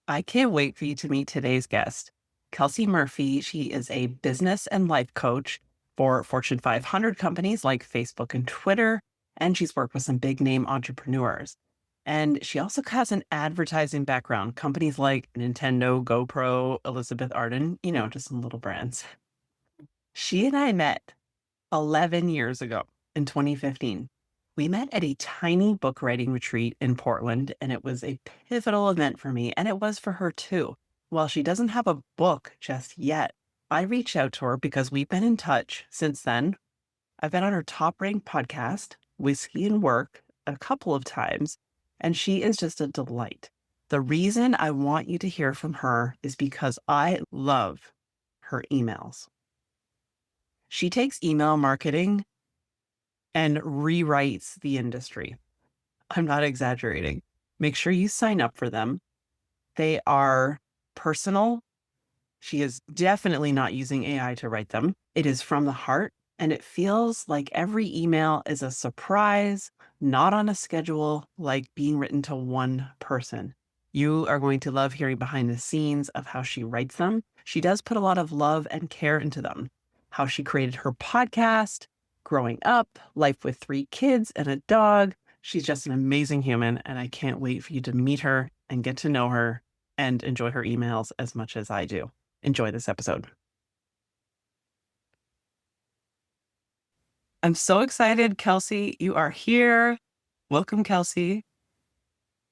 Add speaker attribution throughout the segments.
Speaker 1: I can't wait for you to meet today's guest, Kelsey Murphy. She is a business and life coach for Fortune 500 companies like Facebook and Twitter, and she's worked with some big name entrepreneurs. And she also has an advertising background, companies like Nintendo, GoPro, Elizabeth Arden, just some little brands. She and I met 11 years ago in 2015. We met at a tiny book writing retreat in Portland, and it was a pivotal event for me, and it was for her too. While she doesn't have a book just yet, I reached out to her because we've been in touch since then. I've been on her top ranked podcast, Whiskey and Work, a couple of times, and she is just a delight. The reason I want you to hear from her is because I love her emails. She takes email marketing and rewrites the industry. I'm not exaggerating. Make sure you sign up for them. They are personal. She is definitely not using AI to write them. It is from the heart, and it feels like every email is a surprise, not on a schedule, like being written to one person. You are going to love hearing behind the scenes of how she writes them. She does put a lot of love and care into them. How she created her podcast, growing up, life with 3 kids and a dog. She's just an amazing human, and I can't wait for you to meet her and get to know her and enjoy her emails as much as I do. Enjoy this episode. I'm so excited, Kelsey. You are here. Welcome, Kelsey.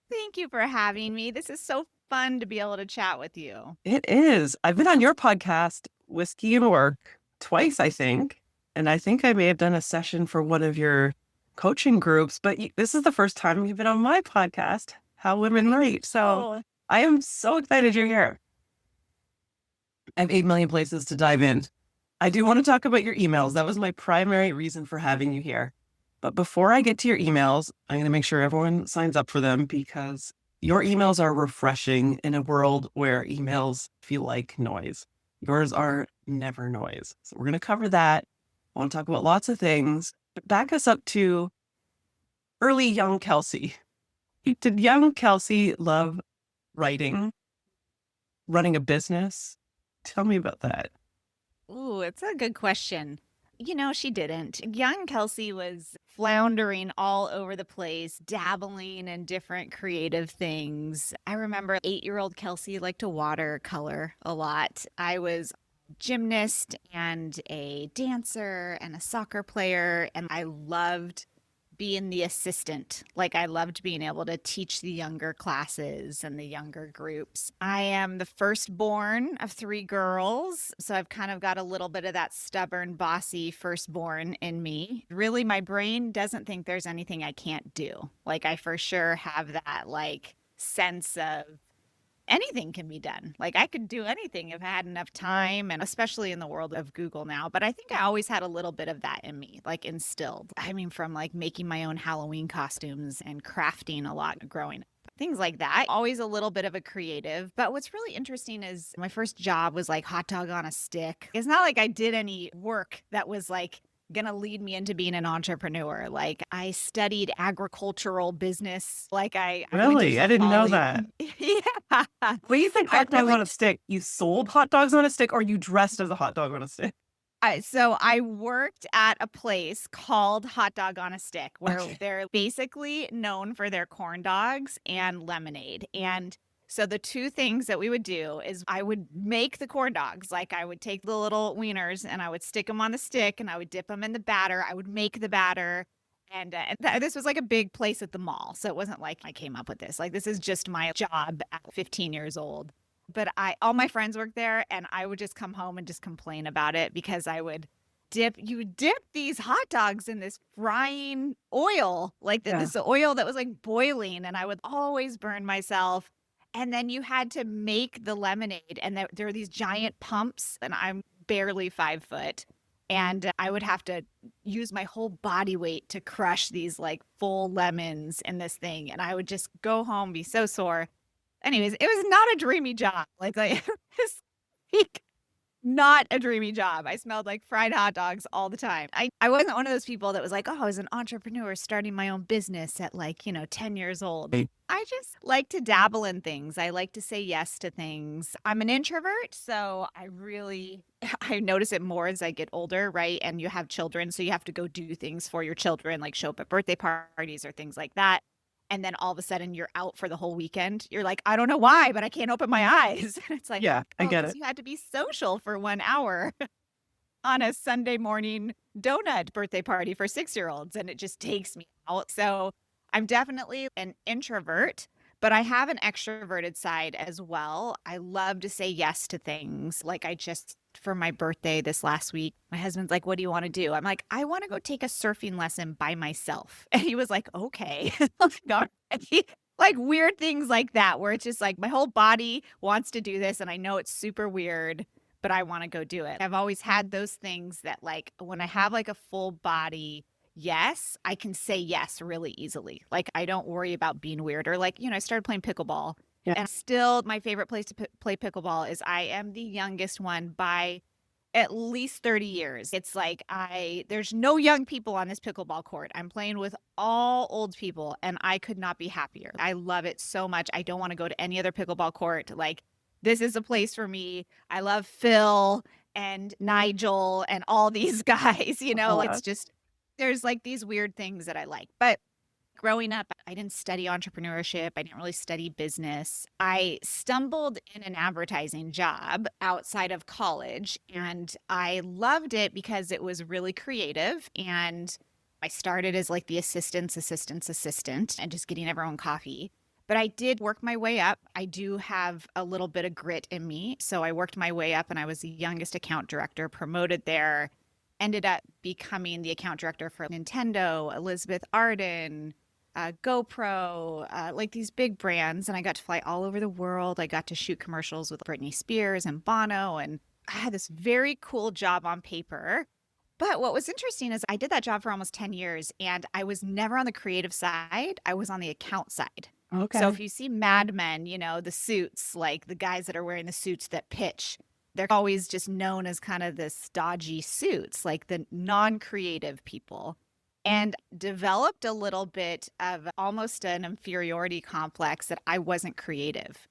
Speaker 2: Thank you for having me. This is so fun to be able to chat with you.
Speaker 1: It is. I've been on your podcast, Whiskey and Work, twice, I think. And I think I may have done a session for one of your coaching groups, but this is the first time you've been on my podcast, How Women Write. So I am so excited you're here. I have 8 million places to dive in. I do want to talk about your emails. That was my primary reason for having you here. But before I get to your emails, I'm going to make sure everyone signs up for them because your emails are refreshing in a world where emails feel like noise. Yours are never noise. So we're going to cover that. I want to talk about lots of things. But back us up to early young Kelsey. Did young Kelsey love writing, running a business? Tell me about that.
Speaker 2: Ooh, it's a good question. She didn't. Young Kelsey was floundering all over the place, dabbling in different creative things. I remember 8-year-old Kelsey liked to watercolor a lot. I was a gymnast and a dancer and a soccer player, and I loved being the assistant. Like I loved being able to teach the younger classes and the younger groups. I am the firstborn of 3 girls, so I've kind of got a little bit of that stubborn, bossy firstborn in me. Really, my brain doesn't think there's anything I can't do. Like I for sure have that sense of anything can be done. Like I could do anything if I had enough time, and especially in the world of Google now. But I think I always had a little bit of that in me, like instilled. I mean, from like making my own Halloween costumes and crafting a lot growing up. Things like that. Always a little bit of a creative. But what's really interesting is my first job was like hot dog on a stick. It's not like I did any work that was like going to lead me into being an entrepreneur. Like I studied agricultural business. Like I
Speaker 1: Really? I didn't know that.
Speaker 2: Yeah.
Speaker 1: What do you think hot dog on a stick? You sold hot dogs on a stick or you dressed as a hot dog on a stick?
Speaker 2: So I worked at a place called Hot Dog on a Stick where they're basically known for their corn dogs and lemonade. And so the 2 things that we would do is I would make the corn dogs. Like I would take the little wieners and I would stick them on the stick and I would dip them in the batter. I would make the batter. And this was like a big place at the mall. So it wasn't like I came up with this. Like this is just my job at 15 years old. But all my friends worked there and I would just come home and just complain about it because you would dip these hot dogs in this frying oil, like this oil that was like boiling, and I would always burn myself. And then you had to make the lemonade, and there were these giant pumps, and I'm barely 5 foot. And I would have to use my whole body weight to crush these like full lemons in this thing. And I would just go home, be so sore. Anyways, it was not a dreamy job. Like Not a dreamy job. I smelled like fried hot dogs all the time. I wasn't one of those people that was like, oh, I was an entrepreneur starting my own business at like, 10 years old.
Speaker 1: Right.
Speaker 2: I just like to dabble in things. I like to say yes to things. I'm an introvert, so I notice it more as I get older, right? And you have children, so you have to go do things for your children, like show up at birthday parties or things like that. And then all of a sudden you're out for the whole weekend. You're like, I don't know why, but I can't open my eyes. And it's like,
Speaker 1: Yeah, I
Speaker 2: oh,
Speaker 1: get
Speaker 2: because
Speaker 1: it.
Speaker 2: you had to be social for 1 hour on a Sunday morning donut birthday party for 6-year-olds. And it just takes me out. So I'm definitely an introvert, but I have an extroverted side as well. I love to say yes to things. Like for my birthday this last week, my husband's like, what do you want to do? I'm like, I want to go take a surfing lesson by myself. And he was like, okay. Like weird things like that, where it's just like my whole body wants to do this. And I know it's super weird, but I want to go do it. I've always had those things that, like, when I have like a full body yes, I can say yes really easily. Like, I don't worry about being weird. Or like, I started playing pickleball,
Speaker 1: Yeah.
Speaker 2: and still my favorite place to play pickleball is I am the youngest one by at least 30 years. It's like there's no young people on this pickleball court. I'm playing with all old people, and I could not be happier. I love it so much. I don't want to go to any other pickleball court. Like, this is a place for me. I love Phil and Nigel and all these guys,
Speaker 1: Oh,
Speaker 2: it's just there's like these weird things that I like. But growing up, I didn't study entrepreneurship. I didn't really study business. I stumbled in an advertising job outside of college, and I loved it because it was really creative. And I started as like the assistant, and just getting everyone coffee. But I did work my way up. I do have a little bit of grit in me. So I worked my way up, and I was the youngest account director, promoted there, ended up becoming the account director for Nintendo, Elizabeth Arden, GoPro, like these big brands. And I got to fly all over the world. I got to shoot commercials with Britney Spears and Bono. And I had this very cool job on paper. But what was interesting is I did that job for almost 10 years, and I was never on the creative side. I was on the account side. So
Speaker 1: okay.
Speaker 2: if you see Mad Men, the suits, like the guys that are wearing the suits that pitch, they're always just known as kind of the stodgy suits, like the non-creative people. And developed a little bit of almost an inferiority complex that I wasn't creative.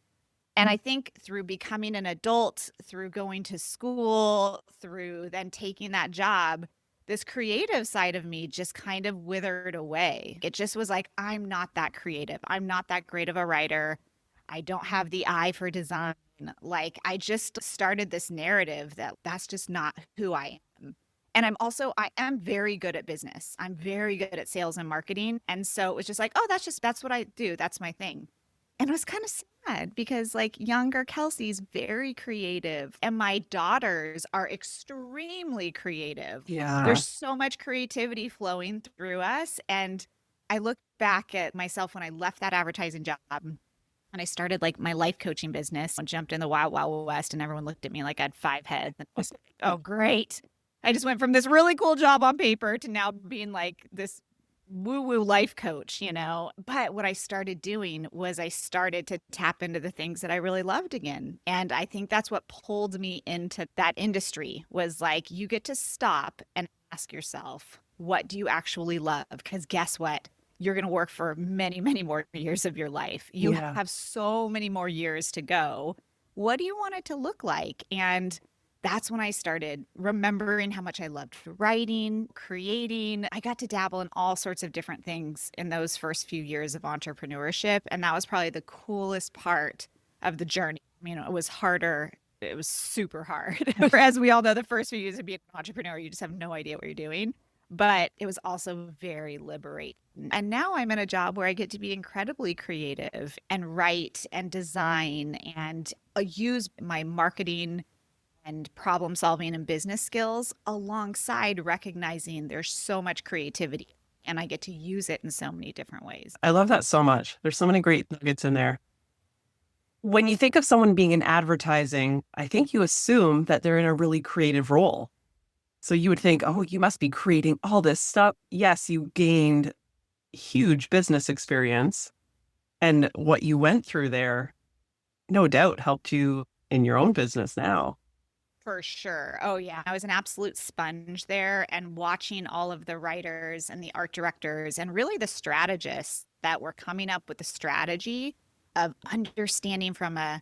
Speaker 2: And I think through becoming an adult, through going to school, through then taking that job, this creative side of me just kind of withered away. It just was like, I'm not that creative. I'm not that great of a writer. I don't have the eye for design. Like, I just started this narrative that that's just not who I am. And I am very good at business. I'm very good at sales and marketing. And so it was just like, oh, that's what I do. That's my thing. And it was kind of sad because, like, younger Kelsey's very creative, and my daughters are extremely creative.
Speaker 1: Yeah.
Speaker 2: There's so much creativity flowing through us. And I look back at myself when I left that advertising job and I started like my life coaching business and jumped in the wild, wild west, and everyone looked at me like I had 5 heads. And I was like, oh, great. I just went from this really cool job on paper to now being like this woo-woo life coach. But what I started doing was I started to tap into the things that I really loved again. And I think that's what pulled me into that industry, was like, you get to stop and ask yourself, what do you actually love? Because guess what? You're going to work for many, many more years of your life. You
Speaker 1: Yeah.
Speaker 2: have so many more years to go. What do you want it to look like? And that's when I started remembering how much I loved writing, creating. I got to dabble in all sorts of different things in those first few years of entrepreneurship. And that was probably the coolest part of the journey. It was harder. It was super hard. As we all know, the first few years of being an entrepreneur, you just have no idea what you're doing. But it was also very liberating. And now I'm in a job where I get to be incredibly creative and write and design and use my marketing and problem solving and business skills alongside recognizing there's so much creativity, and I get to use it in so many different ways.
Speaker 1: I love that so much. There's so many great nuggets in there. When you think of someone being in advertising, I think you assume that they're in a really creative role. So you would think, oh, you must be creating all this stuff. Yes, you gained huge business experience, and what you went through there, no doubt, helped you in your own business now.
Speaker 2: For sure. Oh, yeah. I was an absolute sponge there and watching all of the writers and the art directors and really the strategists that were coming up with the strategy of understanding from a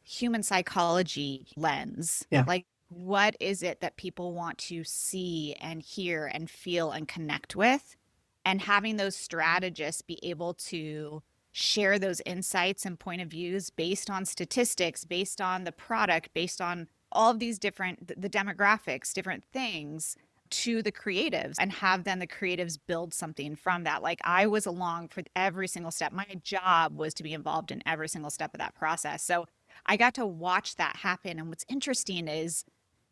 Speaker 2: human psychology lens.
Speaker 1: Yeah.
Speaker 2: Like, what is it that people want to see and hear and feel and connect with? And having those strategists be able to share those insights and point of views based on statistics, based on the product, based on all of these different, the demographics, different things to the creatives and have then the creatives build something from that. Like I was along for every single step. My job was to be involved in every single step of that process. So I got to watch that happen. And what's interesting is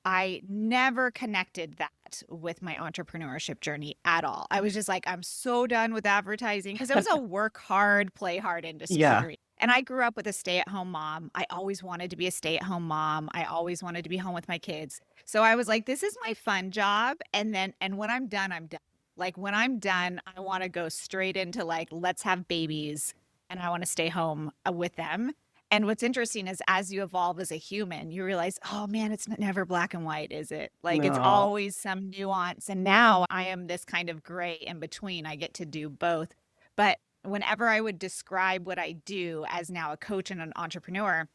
Speaker 2: I never connected that with my entrepreneurship journey at all. I was just like, I'm so done with advertising because it was a work hard, play hard industry.
Speaker 1: Yeah.
Speaker 2: And I grew up with a stay at home mom. I always wanted to be a stay at home mom. I always wanted to be home with my kids. So I was like, this is my fun job. And when I'm done, I'm done. Like when I'm done, I want to go straight into like, let's have babies and I want to stay home with them. And what's interesting is as you evolve as a human, you realize, oh man, it's never black and white, is it? Like it's
Speaker 1: No.
Speaker 2: always some nuance. And now I am this kind of gray in between. I get to do both. But whenever I would describe what I do as now a coach and an entrepreneur,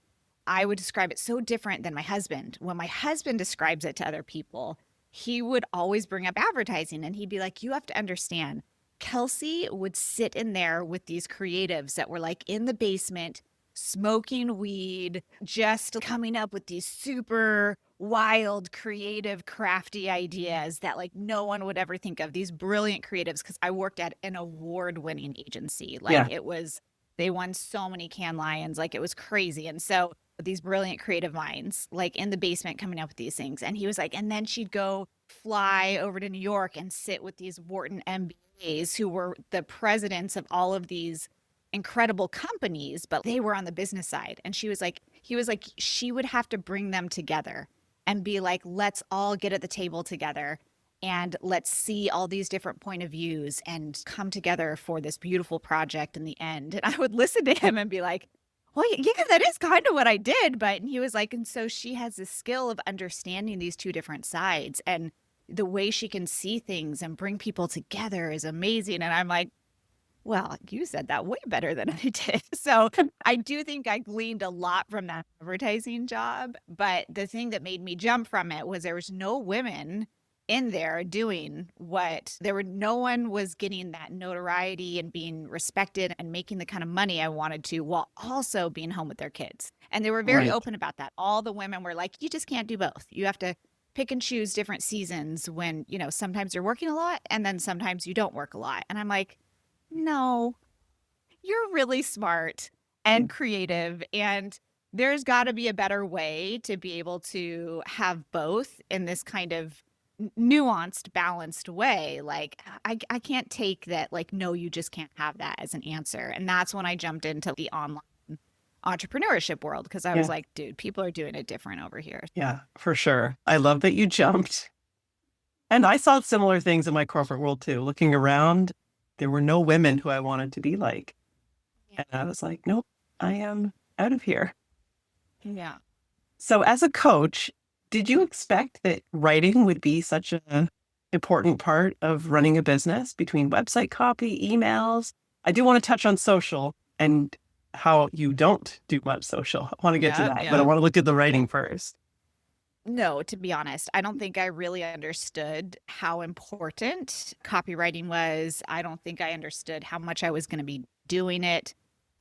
Speaker 2: I would describe it so different than my husband. When my husband describes it to other people, he would always bring up advertising and he'd be like, you have to understand, Kelsey would sit in there with these creatives that were like in the basement smoking weed, just coming up with these super wild, creative, crafty ideas that like no one would ever think of. These brilliant creatives, because I worked at an award-winning agency.
Speaker 1: Yeah.
Speaker 2: Like it was, they won so many Cannes Lions, like it was crazy. And so these brilliant creative minds, like in the basement coming up with these things. And he was like, and then she'd go fly over to New York and sit with these Wharton MBAs who were the presidents of all of these incredible companies, but they were on the business side. And she was like, he was like, she would have to bring them together and be like, let's all get at the table together and let's see all these different point of views and come together for this beautiful project in the end. And I would listen to him and be like, well, yeah, that is kind of what I did. But and he was like, and so she has the skill of understanding these two different sides and the way she can see things and bring people together is amazing. And I'm like, well, you said that way better than I did. So I do think I gleaned a lot from that advertising job. But the thing that made me jump from it was there was no women in there doing what there were, no one was getting that notoriety and being respected and making the kind of money I wanted to while also being home with their kids. And they were very
Speaker 1: Right.
Speaker 2: open about that. All the women were like, you just can't do both. You have to pick and choose different seasons when, you know, sometimes you're working a lot and then sometimes you don't work a lot. And I'm like, no, you're really smart and creative, and there's got to be a better way to be able to have both in this kind of nuanced, balanced way. Like, I can't take that, like, no, you just can't have that as an answer. And that's when I jumped into the online entrepreneurship world because I was
Speaker 1: Yeah.
Speaker 2: like, dude, people are doing it different over here.
Speaker 1: Yeah, for sure. I love that you jumped. And I saw similar things in my corporate world too. Looking around, there were no women who I wanted to be like. And I was like, nope, I am out of here.
Speaker 2: Yeah.
Speaker 1: So as a coach, did you expect that writing would be such an important part of running a business between website copy, emails? I do want to touch on social and how you don't do much social. I want to get to that, but I want to look at the writing first.
Speaker 2: No, to be honest, I don't think I really understood how important copywriting was. I don't think I understood how much I was going to be doing it.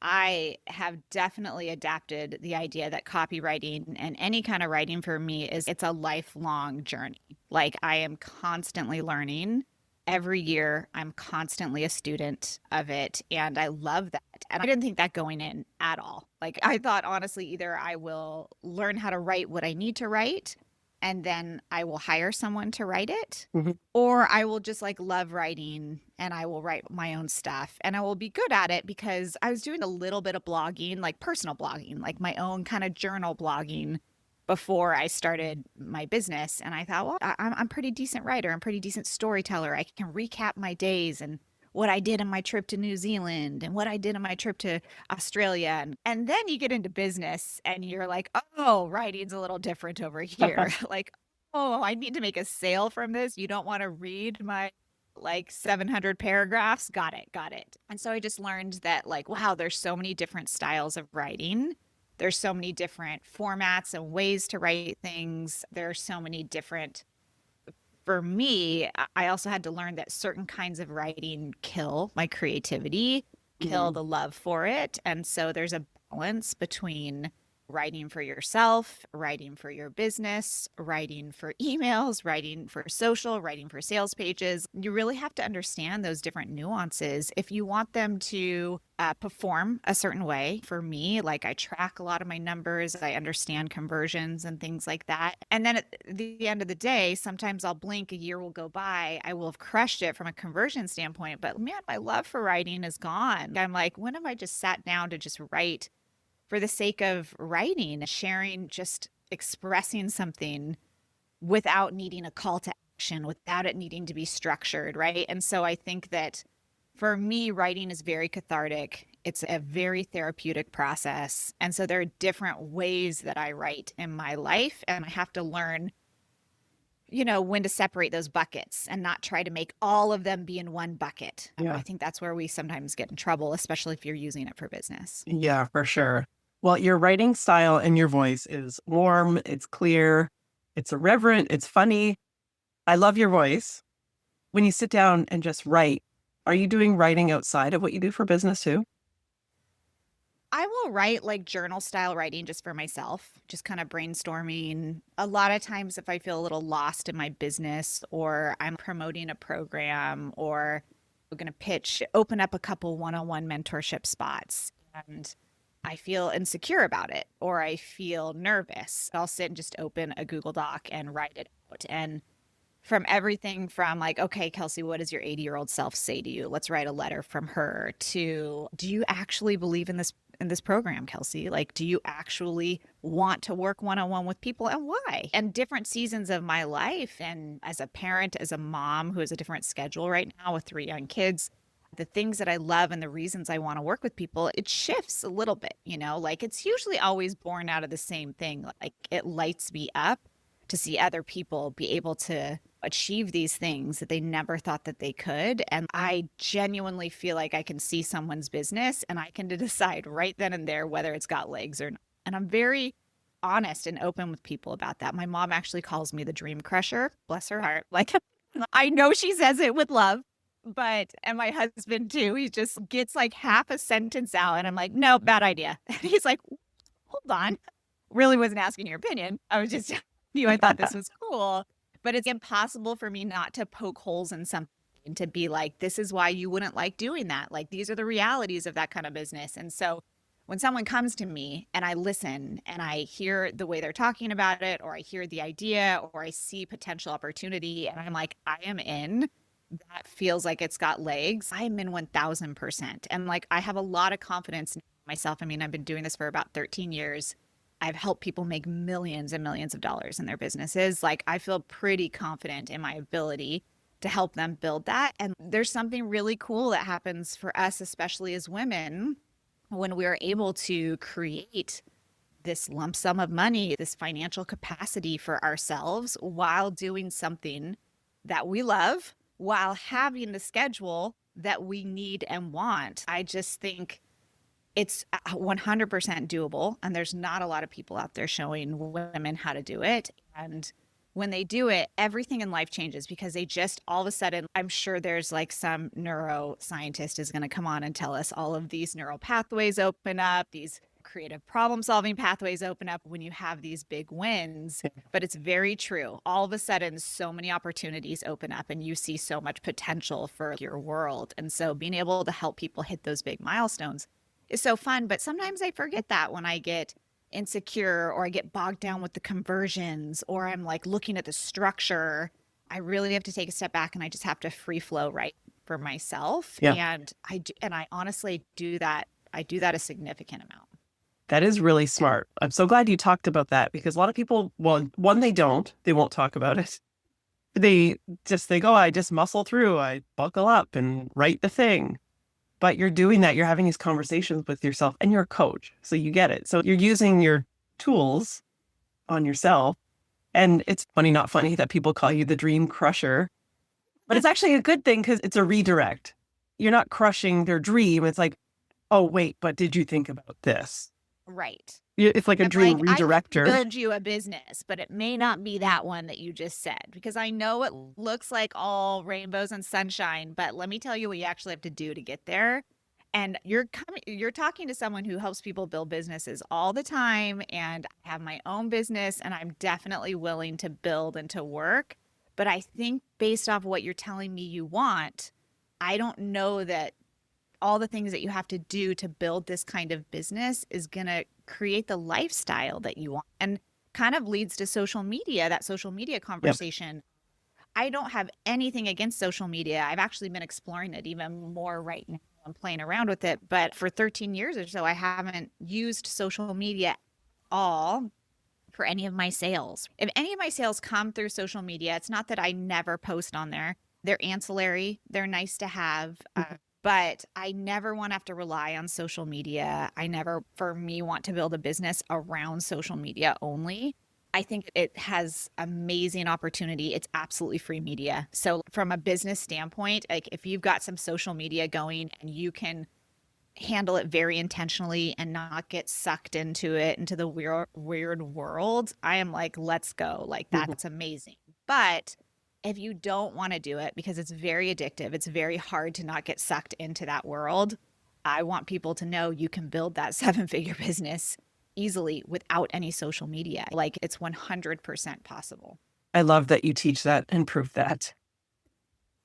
Speaker 2: I have definitely adapted the idea that copywriting and any kind of writing for me is it's a lifelong journey. Like I am constantly learning. Every year, I'm constantly a student of it. And I love that. And I didn't think that going in at all. Like, I thought, honestly, either I will learn how to write what I need to write, and then I will hire someone to write it,
Speaker 1: Mhm.
Speaker 2: or I will just like love writing and I will write my own stuff and I will be good at it because I was doing a little bit of blogging, like personal blogging, like my own kind of journal blogging before I started my business. And I thought, well, I'm a pretty decent writer. I'm a pretty decent storyteller. I can recap my days and what I did in my trip to New Zealand and what I did in my trip to Australia. And then you get into business and you're like, oh, writing's a little different over here. Like, oh, I need to make a sale from this. You don't want to read my like 700 paragraphs. Got it. Got it. And so I just learned that, like, wow, there's so many different styles of writing. There's so many different formats and ways to write things. There are so many different, for me, I also had to learn that certain kinds of writing kill my creativity, kill
Speaker 1: Mm.
Speaker 2: the love for it. And so there's a balance between writing for yourself, writing for your business, writing for emails, writing for social, writing for sales pages. You really have to understand those different nuances if you want them to perform a certain way. For me, like, I track a lot of my numbers, I understand conversions and things like that. And then at the end of the day, sometimes I'll blink, a year will go by, I will have crushed it from a conversion standpoint, but man, my love for writing is gone. I'm like, when have I just sat down to just write for the sake of writing, sharing, just expressing something without needing a call to action, without it needing to be structured, right? And so I think that for me, writing is very cathartic. It's a very therapeutic process. And so there are different ways that I write in my life, and I have to learn, when to separate those buckets and not try to make all of them be in one bucket. I
Speaker 1: Yeah.
Speaker 2: think that's where we sometimes get in trouble, especially if you're using it for business.
Speaker 1: Yeah, for sure. Well, your writing style and your voice is warm, it's clear, it's irreverent, it's funny. I love your voice. When you sit down and just write, are you doing writing outside of what you do for business too?
Speaker 2: I will write like journal style writing just for myself, just kind of brainstorming. A lot of times, if I feel a little lost in my business or I'm promoting a program or we're going to open up a couple one on one mentorship spots, and I feel insecure about it or I feel nervous, I'll sit and just open a Google Doc and write it out. And from everything from like, okay, Kelsey, what does your 80-year-old self say to you? Let's write a letter from her, to, do you actually believe in this program, Kelsey? Like, do you actually want to work one-on-one with people, and why? And different seasons of my life, and as a parent, as a mom who has a different schedule right now with 3 young kids, the things that I love and the reasons I want to work with people, it shifts a little bit, like it's usually always born out of the same thing. Like, it lights me up to see other people be able to achieve these things that they never thought that they could. And I genuinely feel like I can see someone's business and I can decide right then and there whether it's got legs or not. And I'm very honest and open with people about that. My mom actually calls me the dream crusher, bless her heart. Like, I know she says it with love, and my husband too, he just gets like half a sentence out and I'm like, no, bad idea. And he's like, hold on. Really wasn't asking your opinion. I was just I thought this was cool. But it's impossible for me not to poke holes in something, to be like, this is why you wouldn't like doing that. Like, these are the realities of that kind of business. And so when someone comes to me and I listen and I hear the way they're talking about it, or I hear the idea, or I see potential opportunity, and I'm like, I am in, that feels like it's got legs, I am in 1000%. And like, I have a lot of confidence in myself. I mean, I've been doing this for about 13 years. I've helped people make millions and millions of dollars in their businesses. Like, I feel pretty confident in my ability to help them build that. And there's something really cool that happens for us, especially as women, when we're able to create this lump sum of money, this financial capacity for ourselves while doing something that we love, while having the schedule that we need and want. I just think it's 100% doable. And there's not a lot of people out there showing women how to do it. And when they do it, everything in life changes, because they just all of a sudden, I'm sure there's like some neuroscientist is going to come on and tell us all of these neural pathways open up, these creative problem solving pathways open up when you have these big wins. But it's very true. All of a sudden, so many opportunities open up and you see so much potential for your world. And so being able to help people hit those big milestones is so fun. But sometimes I forget that when I get insecure or I get bogged down with the conversions or I'm like looking at the structure. I really have to take a step back and I just have to free flow right for myself.
Speaker 1: Yeah.
Speaker 2: And I honestly do that. I do that a significant amount.
Speaker 1: That is really smart. I'm so glad you talked about that, because a lot of people, well, one, they won't talk about it. They just think, oh, I just muscle through, I buckle up and write the thing. But you're doing that, you're having these conversations with yourself and you're a coach. So you get it. So you're using your tools on yourself. And it's funny, not funny that people call you the dream crusher, but it's actually a good thing because it's a redirect. You're not crushing their dream. It's like, oh, wait, but did you think about this?
Speaker 2: Right.
Speaker 1: It's like a
Speaker 2: I'm
Speaker 1: dream
Speaker 2: like, I can
Speaker 1: redirector.
Speaker 2: build you a business, but it may not be that one that you just said, because I know it looks like all rainbows and sunshine, but let me tell you what you actually have to do to get there. And you're talking to someone who helps people build businesses all the time. And I have my own business and I'm definitely willing to build and to work. But I think based off what you're telling me you want, I don't know that all the things that you have to do to build this kind of business is going to create the lifestyle that you want, and kind of leads to social media, that social media
Speaker 1: Yep.
Speaker 2: conversation. I don't have anything against social media. I've actually been exploring it even more right now. I'm playing around with it, but for 13 years or so, I haven't used social media at all for any of my sales. If any of my sales come through social media, it's not that I never post on there. They're ancillary, they're nice to have. But I never want to have to rely on social media. I never, for me, want to build a business around social media only. I think it has amazing opportunity. It's absolutely free media. So from a business standpoint, like if you've got some social media going and you can handle it very intentionally and not get sucked into it, into the weird world, I am like, let's go. Like
Speaker 1: Mhm.
Speaker 2: that's amazing. But if you don't want to do it because it's very addictive, it's very hard to not get sucked into that world. I want people to know you can build that seven-figure business easily without any social media. Like it's 100% possible.
Speaker 1: I love that you teach that and prove that.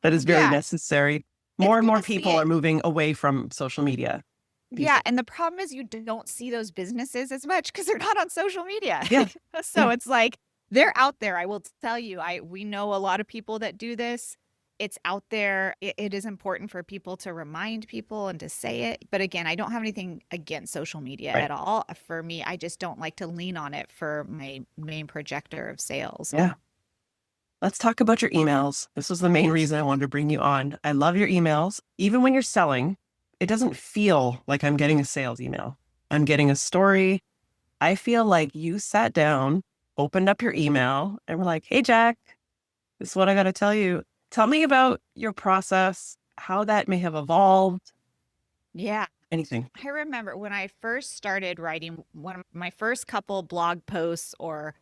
Speaker 1: That is very
Speaker 2: Yeah,
Speaker 1: necessary.
Speaker 2: it
Speaker 1: More and more
Speaker 2: has to
Speaker 1: people
Speaker 2: be.
Speaker 1: are moving away from social media these
Speaker 2: Yeah,
Speaker 1: days.
Speaker 2: and the problem is you don't see those businesses as much because they're not on social media.
Speaker 1: Yeah.
Speaker 2: So
Speaker 1: Yeah.
Speaker 2: it's like they're out there. I will tell you, I we know a lot of people that do this. It's out there. It is important for people to remind people and to say it. But again, I don't have anything against social media
Speaker 1: Right.
Speaker 2: at all. For me, I just don't like to lean on it for my main projector of sales.
Speaker 1: Yeah. Let's talk about your emails. This was the main reason I wanted to bring you on. I love your emails. Even when you're selling, it doesn't feel like I'm getting a sales email. I'm getting a story. I feel like you sat down, opened up your email, and were like, hey, Jacq, this is what I got to tell you. Tell me about your process, how that may have evolved,
Speaker 2: Yeah.
Speaker 1: anything.
Speaker 2: I remember when I first started writing, one of my first couple blog posts or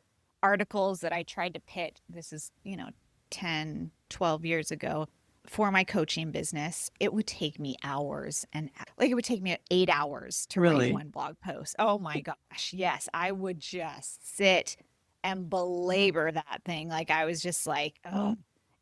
Speaker 2: articles that I tried to pitch, this is, 10, 12 years ago, for my coaching business, it would take me hours, and like it would take me 8 hours to write
Speaker 1: Really?
Speaker 2: one blog post. Oh my gosh. Yes. I would just sit and belabor that thing. Like I was just like, oh.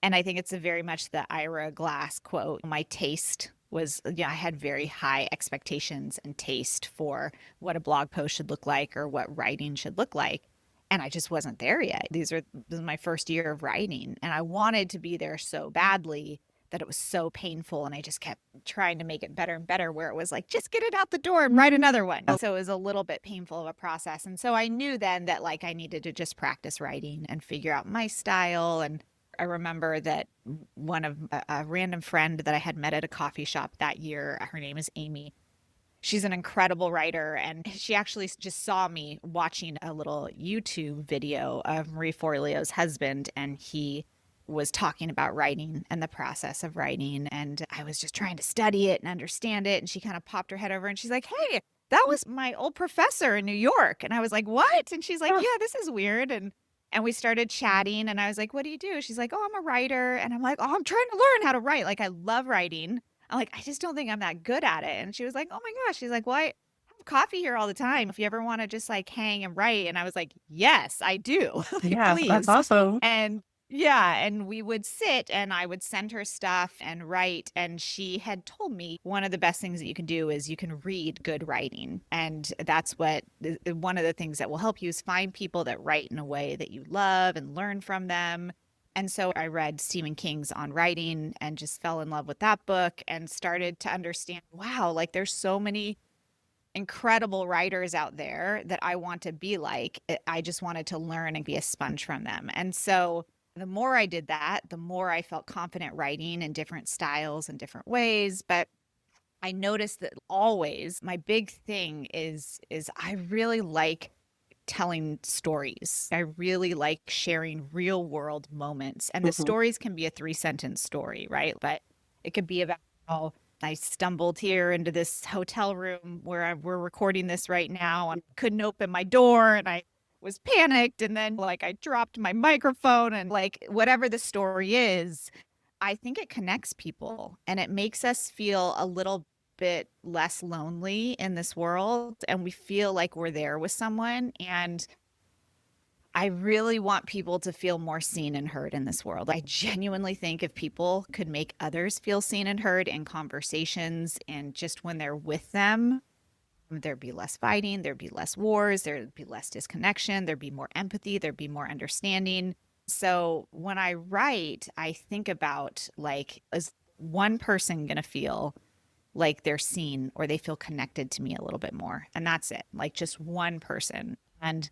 Speaker 2: And I think it's a very much the Ira Glass quote. My taste was, yeah, I had very high expectations and taste for what a blog post should look like or what writing should look like. And I just wasn't there yet. This is my first year of writing. And I wanted to be there so badly that it was so painful. And I just kept trying to make it better and better, where it was like, just get it out the door and write another one. So it was a little bit painful of a process. And so I knew then that like I needed to just practice writing and figure out my style. And I remember that one of a random friend that I had met at a coffee shop that year, her name is Amy. She's an incredible writer, and she actually just saw me watching a little YouTube video of Marie Forleo's husband, and he was talking about writing and the process of writing. And I was just trying to study it and understand it. And she kind of popped her head over and she's like, hey, that was my old professor in New York. And I was like, what? And she's like,
Speaker 1: Huh.
Speaker 2: yeah, this is weird. And we started chatting and I was like, what do you do? She's like, oh, I'm a writer. And I'm like, oh, I'm trying to learn how to write. Like, I love writing. I'm like, I just don't think I'm that good at it. And she was like, oh my gosh. She's like, well, I have coffee here all the time. If you ever want to just like hang and write. And I was like, yes, I do. Like,
Speaker 1: Yeah, that's
Speaker 2: please.
Speaker 1: awesome.
Speaker 2: And yeah, and we would sit and I would send her stuff and write. And she had told me one of the best things that you can do is you can read good writing. And that's what one of the things that will help you is find people that write in a way that you love and learn from them. And so I read Stephen King's On Writing and just fell in love with that book and started to understand, wow, like there's so many incredible writers out there that I want to be like. I just wanted to learn and be a sponge from them. And so The more I did that, the more I felt confident writing in different styles and different ways. But I noticed that always my big thing is I really like telling stories. I really like sharing real world moments. And the
Speaker 1: Mhm.
Speaker 2: stories can be a 3 sentence story, right? But it could be about how I stumbled here into this hotel room where we're recording this right now and couldn't open my door and I was panicked. And then, like, I dropped my microphone and, like, whatever the story is, I think it connects people and it makes us feel a little bit less lonely in this world and we feel like we're there with someone. And I really want people to feel more seen and heard in this world. I genuinely think if people could make others feel seen and heard in conversations and just when they're with them, there'd be less fighting, there'd be less wars, there'd be less disconnection, there'd be more empathy, there'd be more understanding. So when I write, I think about, like, is one person going to feel like they're seen or they feel connected to me a little bit more? And that's it, like just one person. And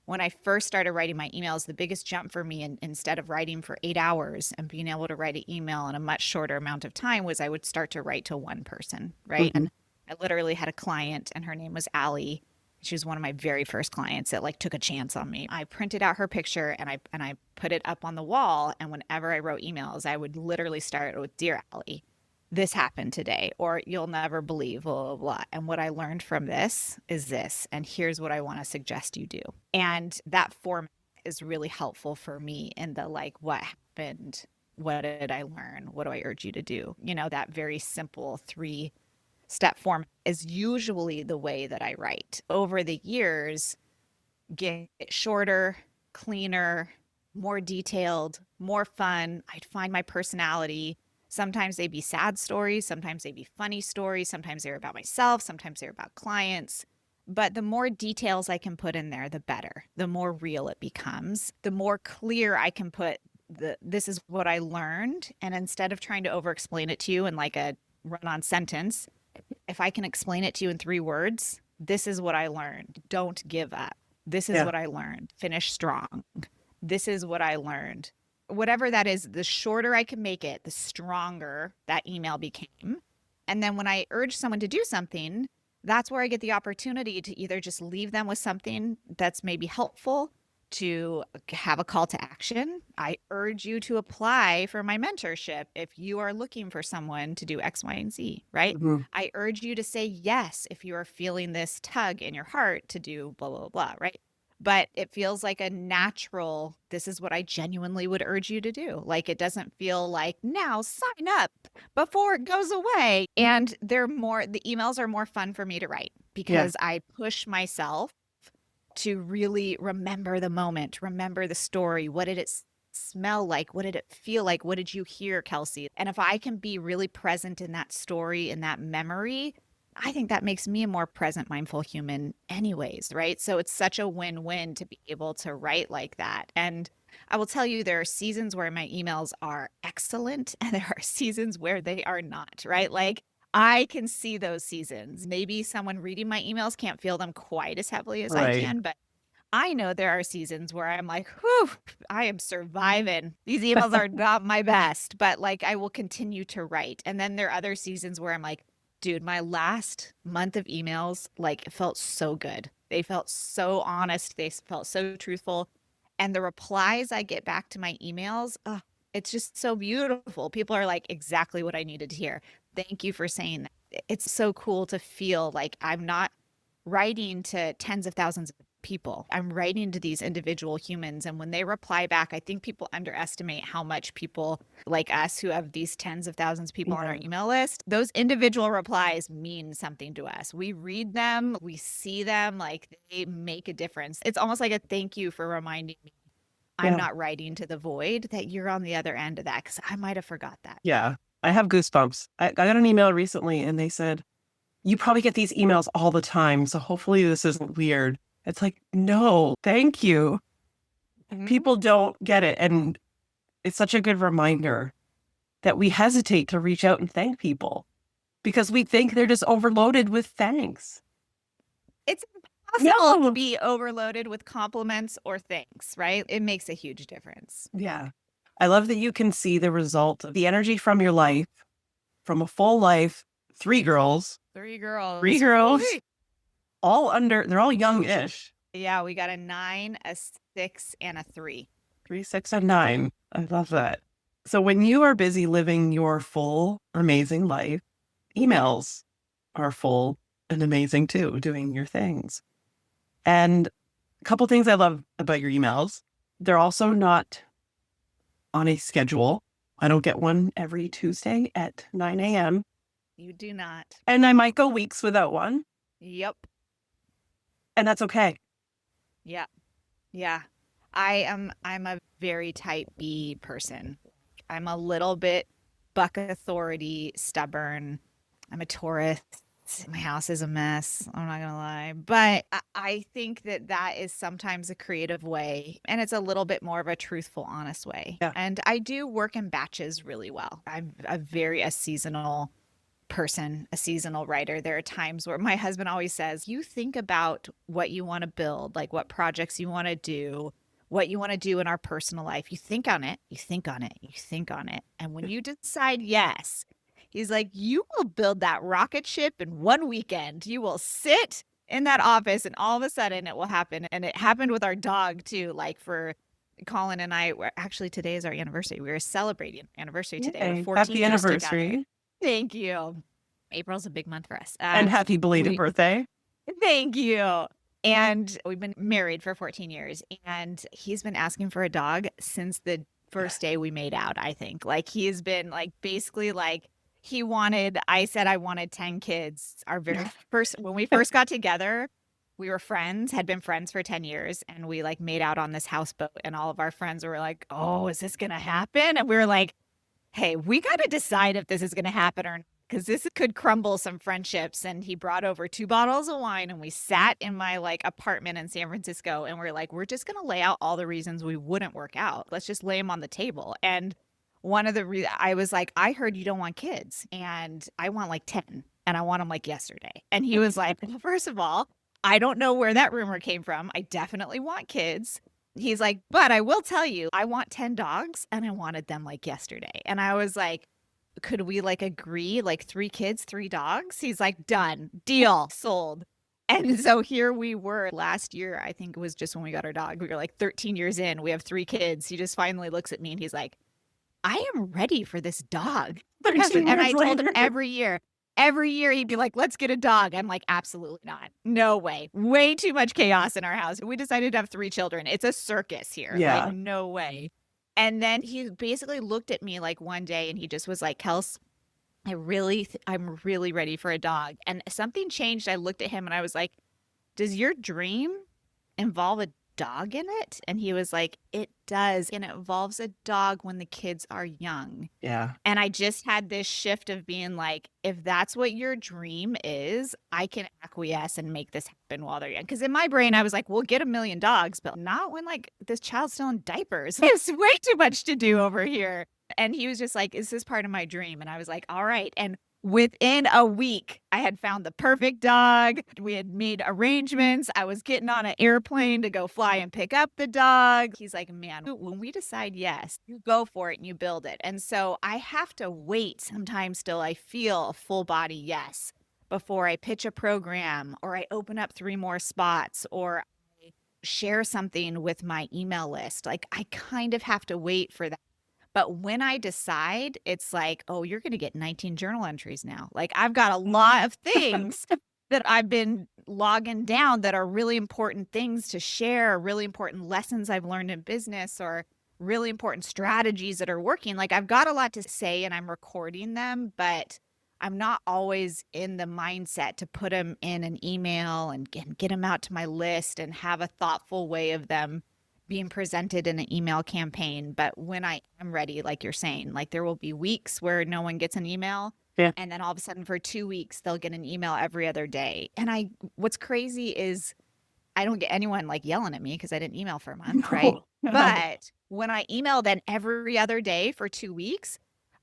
Speaker 2: when I first started writing my emails, the biggest jump for me, instead of writing for 8 hours and being able to write an email in a much shorter amount of time, was I would start to write to one person, right?
Speaker 1: Mhm.
Speaker 2: And I literally had a client, and her name was Allie. She was one of my very first clients that, like, took a chance on me. I printed out her picture and I put it up on the wall. And whenever I wrote emails, I would literally start with, "Dear Allie, this happened today," or, "You'll never believe, blah, blah, blah. And what I learned from this is this. And here's what I want to suggest you do." And that format is really helpful for me in the, like, what happened? What did I learn? What do I urge you to do? That very simple 3-step format is usually the way that I write. Over the years, get it shorter, cleaner, more detailed, more fun. I'd find my personality. Sometimes they'd be sad stories, sometimes they'd be funny stories, sometimes they're about myself, sometimes they're about clients. But the more details I can put in there, the better. The more real it becomes, the more clear I can put this is what I learned. And instead of trying to over explain it to you in like a run on sentence, if I can explain it to you in 3 words, this is what I learned. Don't give up. This is
Speaker 1: Yeah.
Speaker 2: what I learned. Finish strong. This is what I learned. Whatever that is, the shorter I can make it, the stronger that email became. And then when I urge someone to do something, that's where I get the opportunity to either just leave them with something that's maybe helpful, to have a call to action. I urge you to apply for my mentorship if you are looking for someone to do X, Y, and Z, right?
Speaker 1: Mhm.
Speaker 2: I urge you to say yes if you are feeling this tug in your heart to do blah, blah, blah, right? But it feels like a natural, this is what I genuinely would urge you to do. Like, it doesn't feel like, now sign up before it goes away. And the emails are more fun for me to write
Speaker 1: Yeah.
Speaker 2: because I push myself to really remember the moment, remember the story. What did it smell like? What did it feel like? What did you hear, Kelsey? And if I can be really present in that story, in that memory, I think that makes me a more present, mindful human, anyways, right? So it's such a win win to be able to write like that. And I will tell you, there are seasons where my emails are excellent, and there are seasons where they are not, right? Like, I can see those seasons. Maybe someone reading my emails can't feel them quite as heavily as I
Speaker 1: Right.
Speaker 2: can, but I know there are seasons where I'm like, whew, I am surviving. These emails are not my best, but, like, I will continue to write. And then there are other seasons where I'm like, dude, my last month of emails, like, felt so good. They felt so honest. They felt so truthful. And the replies I get back to my emails, oh, it's just so beautiful. People are like, exactly what I needed to hear. Thank you for saying that. It's so cool to feel like I'm not writing to tens of thousands of people. I'm writing to these individual humans. And when they reply back, I think people underestimate how much people like us who have these tens of thousands of people on our
Speaker 1: Yeah.
Speaker 2: email list, those individual replies mean something to us. We read them, we see them, like, they make a difference. It's almost like a thank you for reminding me I'm
Speaker 1: Yeah.
Speaker 2: not writing to the void, that you're on the other end of that, because I might have forgot that.
Speaker 1: Yeah. I have goosebumps. I got an email recently and they said, you probably get these emails all the time. So hopefully this isn't weird. It's like, no, thank you.
Speaker 2: Mhm.
Speaker 1: People don't get it. And it's such a good reminder that we hesitate to reach out and thank people because we think they're just overloaded with thanks.
Speaker 2: It's impossible to
Speaker 1: No.
Speaker 2: be overloaded with compliments or thanks, right? It makes a huge difference.
Speaker 1: Yeah. I love that you can see the result of the energy from your life, from a full life, three girls,
Speaker 2: Three girls.
Speaker 1: three girls,
Speaker 2: Woo-wee.
Speaker 1: they're all young-ish.
Speaker 2: Yeah, we got a 9, a 6, and a 3.
Speaker 1: 3, 6, and 9. I love that. So when you are busy living your full, amazing life, emails are full and amazing too, doing your things. And a couple things I love about your emails. They're also not on a schedule. I don't get one every Tuesday at 9 a.m.
Speaker 2: You do not.
Speaker 1: And I might go weeks without one.
Speaker 2: Yep.
Speaker 1: And that's okay.
Speaker 2: Yeah. Yeah. I'm a very type B person. I'm a little bit buck authority, stubborn. I'm a Taurus. My house is a mess. I'm not gonna lie, but I think that that is sometimes a creative way, and it's a little bit more of a truthful, honest way.
Speaker 1: Yeah.
Speaker 2: And I do work in batches really well. I'm a seasonal person, a seasonal writer. There are times where my husband always says, you think about what you want to build, like what projects you want to do, what you want to do in our personal life. You think on it, you think on it, you think on it. And when you decide yes, he's like, you will build that rocket ship in one weekend. You will sit in that office and all of a sudden it will happen. And it happened with our dog too. Like for Colin and I, actually today is our anniversary. We were celebrating anniversary today. We're
Speaker 1: Yay.
Speaker 2: 14
Speaker 1: Happy
Speaker 2: years together.
Speaker 1: anniversary.
Speaker 2: Thank you. April's a big month for us.
Speaker 1: And happy belated birthday.
Speaker 2: Thank you. And we've been married for 14 years. And he's been asking for a dog since the first day we made out, I think. Like he has been like basically like I said I wanted 10 kids. Our very first, when we first got together, we were friends, had been friends for 10 years. And we like made out on this houseboat. And all of our friends were like, oh, is this going to happen? And we were like, hey, we got to decide if this is going to happen or not, because this could crumble some friendships. And he brought over 2 bottles of wine and we sat in my like apartment in San Francisco and we're like, we're just going to lay out all the reasons we wouldn't work out. Let's just lay them on the table. And one of the I was like, I heard you don't want kids and I want like 10 and I want them like yesterday. And he was like, well, first of all, I don't know where that rumor came from. I definitely want kids. He's like, but I will tell you, I want 10 dogs and I wanted them like yesterday. And I was like, could we like agree like 3 kids, 3 dogs? He's like, done, deal, sold. And so here we were last year, I think it was just when we got our dog. We were like 13 years in, we have 3 kids. He just finally looks at me and he's like, I am ready for this dog. And I told him every year he'd be like, let's get a dog. I'm like, absolutely not. No way. Way too much chaos in our house. We decided to have 3 children. It's a circus here.
Speaker 1: Yeah.
Speaker 2: Like, no way. And then he basically looked at me like one day and he just was like, Kels, I'm really ready for a dog. And something changed. I looked at him and I was like, does your dream involve a dog in it? And he was like, it does. And it involves a dog when the kids are young.
Speaker 1: Yeah.
Speaker 2: And I just had this shift of being like, if that's what your dream is, I can acquiesce and make this happen while they're young. Because in my brain, I was like, we'll get 1,000,000 dogs, but not when like this child's still in diapers. It's way too much to do over here. And he was just like, is this part of my dream? And I was like, all right. And within a week, I had found the perfect dog. We had made arrangements. I was getting on an airplane to go fly and pick up the dog. He's like, man, when we decide yes, you go for it and you build it. And so I have to wait sometimes till I feel a full body yes before I pitch a program or I open up 3 more spots or I share something with my email list. Like I kind of have to wait for that. But when I decide, it's like, oh, you're going to get 19 journal entries now. Like I've got a lot of things that I've been logging down that are really important things to share, really important lessons I've learned in business or really important strategies that are working. Like I've got a lot to say and I'm recording them, but I'm not always in the mindset to put them in an email and get them out to my list and have a thoughtful way of them being presented in an email campaign. But when I am ready, like you're saying, like there will be weeks where no one gets an email.
Speaker 1: Yeah.
Speaker 2: And then all of a sudden for 2 weeks, they'll get an email every other day. And what's crazy is I don't get anyone like yelling at me because I didn't email for a month, right?
Speaker 1: No.
Speaker 2: But when I email then every other day for 2 weeks,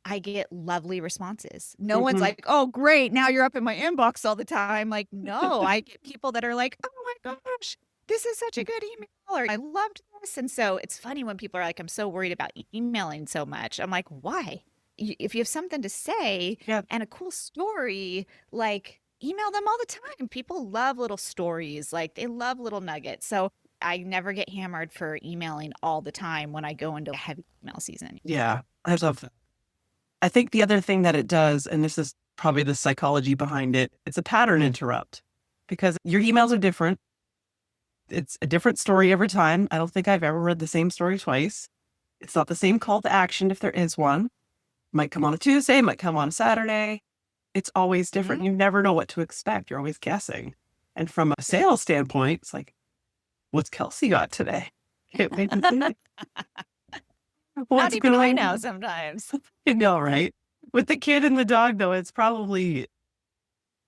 Speaker 2: I get lovely responses. No one's like, oh, great. Now you're up in my inbox all the time. Like, no, I get people that are like, oh my gosh, this is such a good email, or I loved this. And so it's funny when people are like, I'm so worried about emailing so much. I'm like, why? If you have something to say
Speaker 1: Yeah.
Speaker 2: and a cool story, like email them all the time. People love little stories, like they love little nuggets. So I never get hammered for emailing all the time when I go into a heavy email season.
Speaker 1: Yeah. I love that. I think the other thing that it does, and this is probably the psychology behind it, it's a pattern interrupt because your emails are different. It's a different story every time. I don't think I've ever read the same story twice. It's not the same call to action if there is one. Might come on a Tuesday, might come on a Saturday. It's always different.
Speaker 2: Mhm.
Speaker 1: You never know what to expect. You're always guessing. And from a sales standpoint, it's like, what's Kelsey got today? Can't wait to see.
Speaker 2: Not
Speaker 1: What's
Speaker 2: even I
Speaker 1: going
Speaker 2: know
Speaker 1: on?
Speaker 2: sometimes.
Speaker 1: You know, right? With the kid and the dog, though, it's probably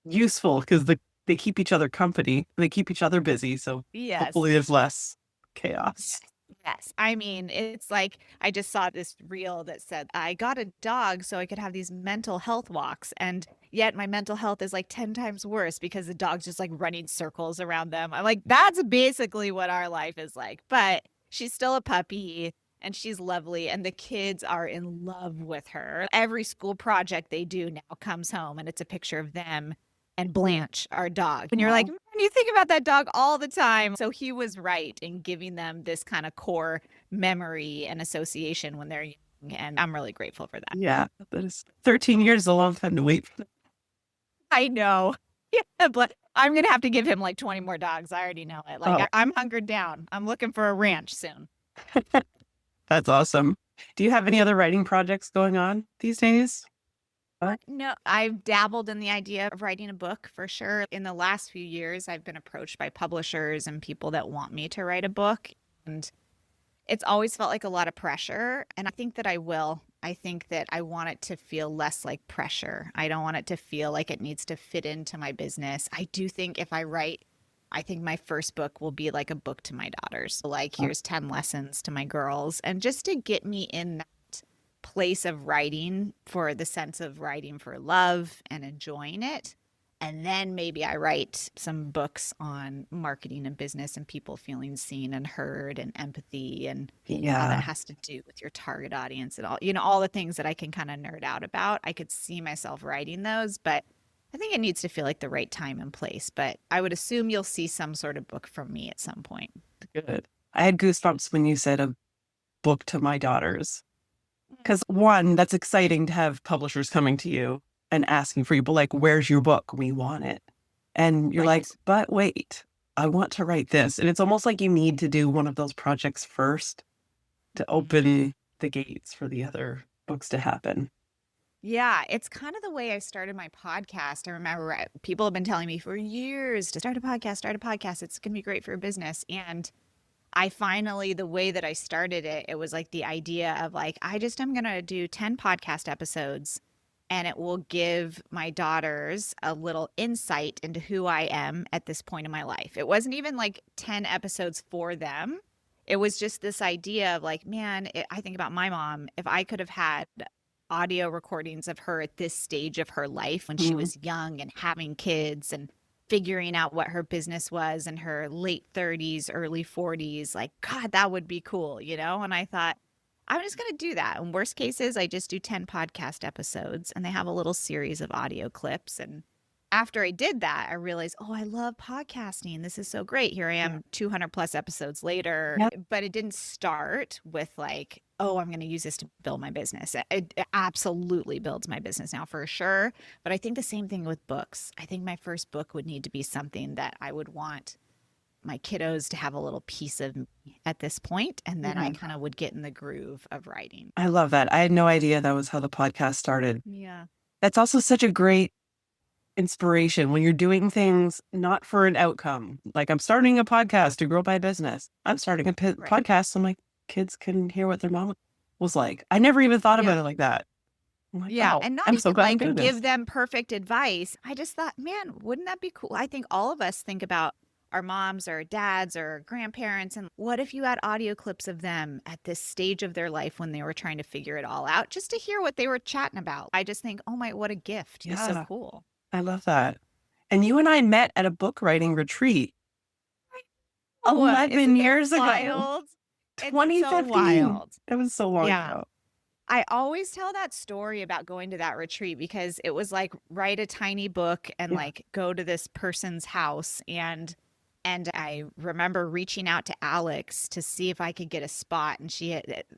Speaker 1: useful because they keep each other company. They keep each other busy. So
Speaker 2: Yes.
Speaker 1: hopefully there's less
Speaker 2: Yes.
Speaker 1: chaos.
Speaker 2: Yes. I mean, it's like I just saw this reel that said, I got a dog so I could have these mental health walks. And yet my mental health is like 10 times worse because the dog's just like running circles around them. I'm like, that's basically what our life is like. But she's still a puppy and she's lovely. And the kids are in love with her. Every school project they do now comes home and it's a picture of them and Blanche, our dog. And you're like,
Speaker 1: Aw.
Speaker 2: man, you think about that dog all the time. So he was right in giving them this kind of core memory and association when they're young. And I'm really grateful for that.
Speaker 1: Yeah, that is 13 years is a long time to wait.
Speaker 2: I know. Yeah, but I'm going to have to give him like 20 more dogs. I already know it. Like
Speaker 1: Oh,
Speaker 2: I'm hungered down. I'm looking for a ranch soon.
Speaker 1: that's awesome. Do you have any other writing projects going on these days?
Speaker 2: No, I've dabbled in the idea of writing a book for sure. In the last few years, I've been approached by publishers and people that want me to write a book. And it's always felt like a lot of pressure, and I think that I will. I think that I want it to feel less like pressure. I don't want it to feel like it needs to fit into my business. I do think if I write, I think my first book will be like a book to my daughters. Like, here's 10 lessons to my girls, and just to get me in that place of writing for the sense of writing for love and enjoying it. And then maybe I write some books on marketing and business and people feeling seen and heard and empathy and how that
Speaker 1: Yeah,
Speaker 2: has to do with your target audience and all, all the things that I can kind of nerd out about. I could see myself writing those, but I think it needs to feel like the right time and place. But I would assume you'll see some sort of book from me at some point.
Speaker 1: good. I had goosebumps when you said a book to my daughters. Because one, that's exciting to have publishers coming to you and asking for you, but like, where's your book? We want it. And you're like,
Speaker 2: Right.
Speaker 1: but wait, I want to write this. And it's almost like you need to do one of those projects first to
Speaker 2: Mhm.
Speaker 1: open the gates for the other books to happen.
Speaker 2: Yeah, it's kind of the way I started my podcast. I remember people have been telling me for years to start a podcast, start a podcast. It's going to be great for your business. And I finally, the way that I started it, it was like the idea of like, I just am going to do 10 podcast episodes and it will give my daughters a little insight into who I am at this point in my life. It wasn't even like 10 episodes for them. It was just this idea of like, man, I think about my mom. If I could have had audio recordings of her at this stage of her life when she
Speaker 1: Mm.
Speaker 2: was young and having kids and figuring out what her business was in her late 30s, early 40s, like, God, that would be cool, And I thought, I'm just going to do that. In worst cases, I just do 10 podcast episodes and they have a little series of audio clips. And after I did that, I realized, oh, I love podcasting. This is so great. Here I
Speaker 1: Yeah.
Speaker 2: am 200 plus episodes later.
Speaker 1: Yeah.
Speaker 2: But it didn't start with like, oh, I'm going to use this to build my business. It absolutely builds my business now for sure. But I think the same thing with books. I think my first book would need to be something that I would want my kiddos to have a little piece of me at this point, and then I
Speaker 1: Yeah.
Speaker 2: kind of would get in the groove of writing.
Speaker 1: I love that. I had no idea that was how the podcast started.
Speaker 2: Yeah.
Speaker 1: That's also such a great inspiration when you're doing things not for an outcome. Like, I'm starting a podcast to grow my business. I'm starting a
Speaker 2: Right.
Speaker 1: podcast so my kids can hear what their mom was like. I never even thought
Speaker 2: Yeah.
Speaker 1: about it like that. I'm like,
Speaker 2: Yeah.
Speaker 1: wow,
Speaker 2: And not
Speaker 1: I'm so
Speaker 2: even
Speaker 1: glad I'm
Speaker 2: like
Speaker 1: doing
Speaker 2: give
Speaker 1: this.
Speaker 2: them perfect advice. I just thought, man, wouldn't that be cool? I think all of us think about our moms or dads or grandparents. And what if you had audio clips of them at this stage of their life when they were trying to figure it all out, just to hear what they were chatting about? I just think, oh my, what a gift. It's so
Speaker 1: Yeah,
Speaker 2: cool.
Speaker 1: I love that. And you and I met at a book writing retreat. 11
Speaker 2: Isn't that
Speaker 1: years ago.
Speaker 2: wild? It's so
Speaker 1: 2015.
Speaker 2: wild.
Speaker 1: That was so long
Speaker 2: Yeah.
Speaker 1: ago.
Speaker 2: I always tell that story about going to that retreat because it was like write a tiny book and
Speaker 1: Yeah.
Speaker 2: like go to this person's house and I remember reaching out to Alex to see if I could get a spot and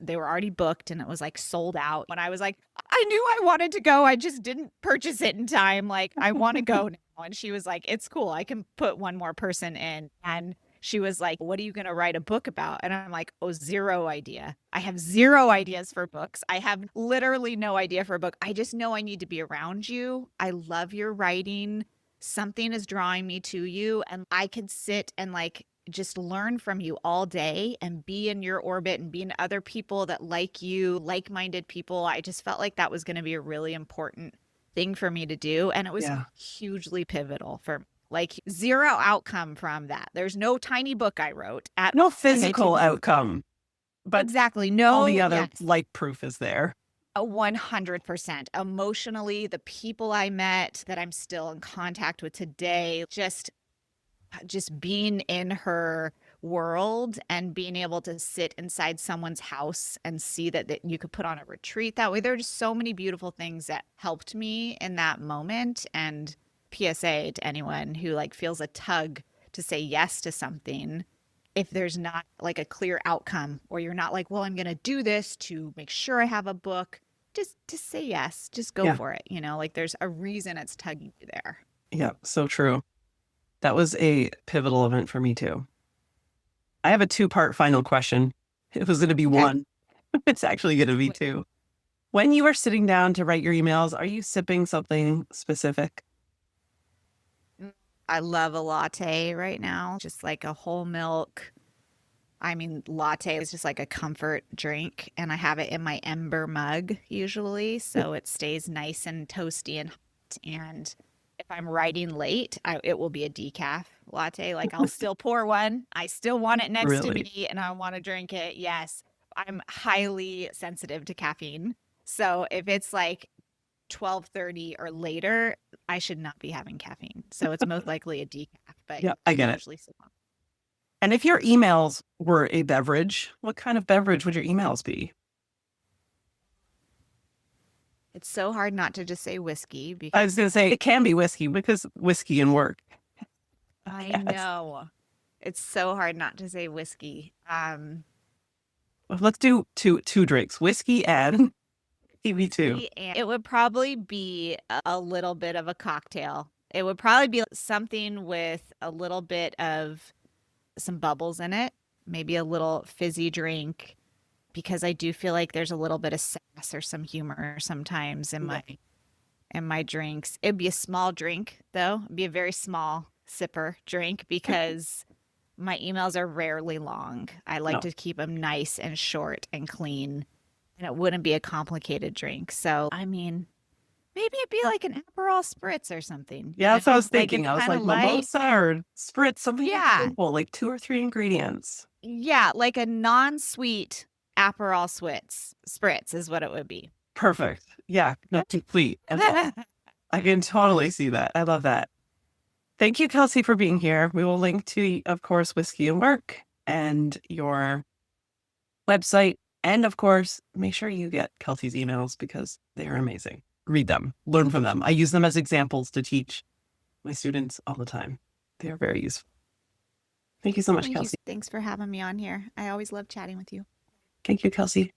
Speaker 2: they were already booked and it was like sold out. And I was like, I knew I wanted to go. I just didn't purchase it in time. Like I want to go now. And she was like, it's cool. I can put one more person in. And she was like, what are you going to write a book about? And I'm like, oh, zero idea. I have zero ideas for books. I have literally no idea for a book. I just know I need to be around you. I love your writing. Something is drawing me to you, and I could sit and like just learn from you all day and be in your orbit and be in other people that like you, like minded people. I just felt like that was going to be a really important thing for me to do. And it was
Speaker 1: Yeah.
Speaker 2: hugely pivotal for like zero outcome from that. There's no tiny book I wrote at
Speaker 1: No
Speaker 2: all.
Speaker 1: physical outcome, but
Speaker 2: Exactly.
Speaker 1: all the
Speaker 2: No,
Speaker 1: other
Speaker 2: yes.
Speaker 1: life proof is there.
Speaker 2: 100%. Emotionally, the people I met that I'm still in contact with today, just being in her world and being able to sit inside someone's house and see that you could put on a retreat that way. There are just so many beautiful things that helped me in that moment. And PSA to anyone who like feels a tug to say yes to something, if there's not like a clear outcome or you're not like, well, I'm going to do this to make sure I have a book, just say yes, just go
Speaker 1: Yeah.
Speaker 2: for it. Like there's a reason it's tugging you there.
Speaker 1: Yeah. So true. That was a pivotal event for me too. I have a 2-part final question. It was going to be
Speaker 2: Okay.
Speaker 1: one. It's actually going to be two. When you are sitting down to write your emails, are you sipping something specific?
Speaker 2: I love a latte right now, just like a whole milk. I mean, latte is just like a comfort drink, and I have it in my Ember mug usually, so it stays nice and toasty and hot. And if I'm writing late, it will be a decaf latte. Like I'll still pour one. I still want it next to
Speaker 1: Really?
Speaker 2: me, and I want to drink it. Yes, I'm highly sensitive to caffeine, so if it's like 12:30 or later, I should not be having caffeine. So it's most likely a decaf, but
Speaker 1: Yeah, I
Speaker 2: I
Speaker 1: get it.
Speaker 2: usually sip on.
Speaker 1: And if your emails were a beverage, what kind of beverage would your emails be?
Speaker 2: It's so hard not to just say whiskey
Speaker 1: I
Speaker 2: because
Speaker 1: was going to say it can be whiskey because whiskey and work.
Speaker 2: I
Speaker 1: Yes.
Speaker 2: know it's so hard not to say whiskey.
Speaker 1: Well, let's do two drinks, whiskey and TV2.
Speaker 2: And it would probably be a little bit of a cocktail. It would probably be something with a little bit of some bubbles in it, maybe a little fizzy drink, because I do feel like there's a little bit of sass or some humor sometimes in my drinks. It'd be a small drink though. It'd be a very small sipper drink because my emails are rarely long. I like
Speaker 1: No.
Speaker 2: to keep them nice and short and clean, and it wouldn't be a complicated drink. So, I mean, maybe it'd be like an Aperol spritz or something.
Speaker 1: Yeah, that's what I was
Speaker 2: Like
Speaker 1: thinking.
Speaker 2: it's
Speaker 1: I was
Speaker 2: kind of
Speaker 1: like
Speaker 2: light.
Speaker 1: mimosa or spritz, something
Speaker 2: Yeah.
Speaker 1: simple, like 2 or 3 ingredients.
Speaker 2: Yeah, like a non-sweet Aperol spritz is what it would be.
Speaker 1: Perfect. Yeah, not complete. And I can totally see that. I love that. Thank you, Kelsey, for being here. We will link to, of course, Whiskey and Work and your website. And of course, make sure you get Kelsey's emails because they are amazing. Read them, learn from them. I use them as examples to teach my students all the time. They are very useful. Thank you so much,
Speaker 2: Thank you.
Speaker 1: Kelsey.
Speaker 2: Thanks for having me on here. I always love chatting with you.
Speaker 1: Thank you, Kelsey.